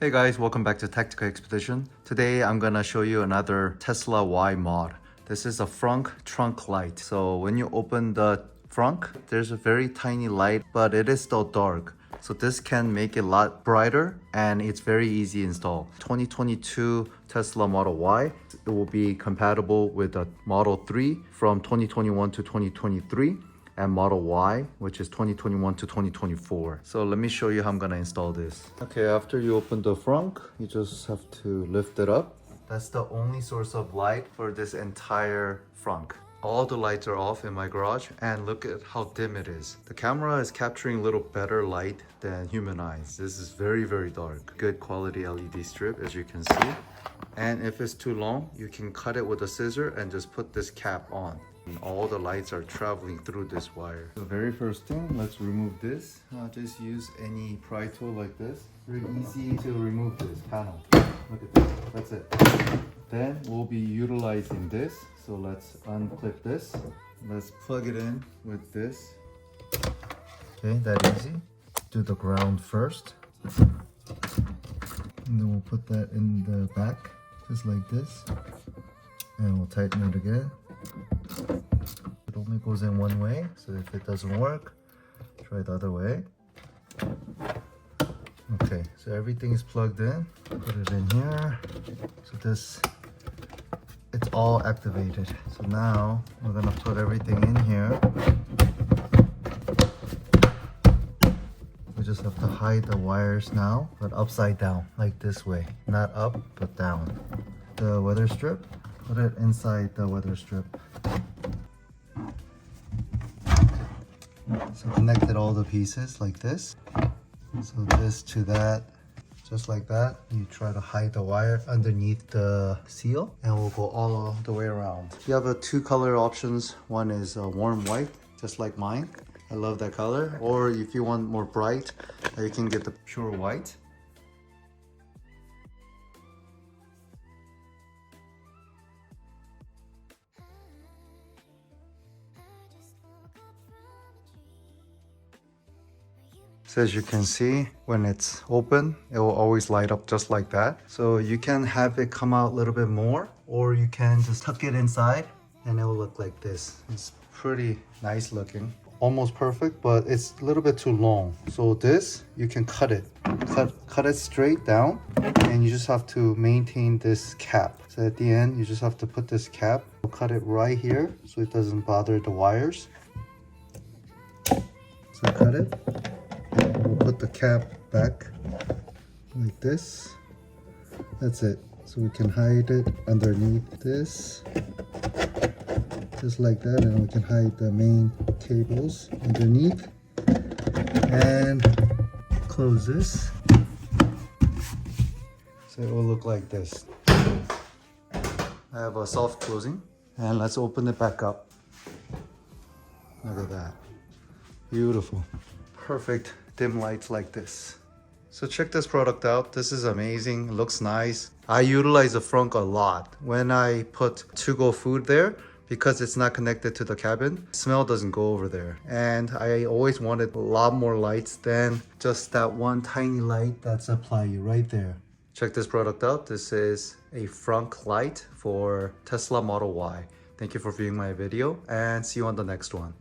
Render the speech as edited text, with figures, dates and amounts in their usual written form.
Hey guys, welcome back to Tactical Expedition. Today I'm gonna show you another Tesla Y mod. This is a Frunk trunk light. So when you open the frunk, there's a very tiny light, but it is still dark. So this can make it a lot brighter and it's very easy to install. 2022 Tesla Model Y, it will be compatible with the Model 3 from 2021 to 2023. And Model Y, which is 2021 to 2024. So let me show you how I'm gonna install this. Okay, after you open the frunk, you just have to lift it up. That's the only source of light for this entire frunk. All the lights are off in my garage and look at how dim it is. The camera is capturing a little better light than human eyes. This is very, very dark. Good quality LED strip, as you can see. And if it's too long, you can cut it with a scissor and just put this cap on. And all the lights are traveling through this wire. The very first thing, let's remove this. Just use any pry tool like this. Very easy to remove this panel. Look at this, that's it. Then we'll be utilizing this. So let's unclip this. Let's plug it in with this. Okay, that easy. Do the ground first. And then we'll put that in the back, just like this. And we'll tighten it again. It only goes in one way, so if it doesn't work, try the other way. Okay, so everything is plugged in. Put it in here. So this, it's all activated. So now we're gonna put everything in here. We just have to hide the wires now, but upside down, like this way. Not up, but down. The weather strip, put it inside the weather strip. So connected all the pieces like this. So this to that, just like that. You try to hide the wire underneath the seal and we'll go all the way around. You have two color options. One is warm white, just like mine. I love that color. Or if you want more bright, you can get the pure white. So as you can see, when it's open, it will always light up just like that. So you can have it come out a little bit more, or you can just tuck it inside and it will look like this. It's pretty nice looking. Almost perfect, but it's a little bit too long. So this, you can cut it. Cut it straight down and you just have to maintain this cap. So at the end, you just have to put this cap. We'll cut it right here so it doesn't bother the wires. So cut it. We'll put the cap back like this. That's it. So we can hide it underneath this. Just like that. And we can hide the main cables underneath. And close this. So it will look like this. I have a soft closing. And let's open it back up. Look at that. Beautiful. Perfect dim lights like this. So check this product out. This is amazing. It looks nice. I utilize the frunk a lot when I put to-go food there because it's not connected to the cabin. Smell doesn't go over there. And I always wanted a lot more lights than just that one tiny light that's applied right there. Check this product out. This is a Frunk light for Tesla Model Y. Thank you for viewing my video and see you on the next one.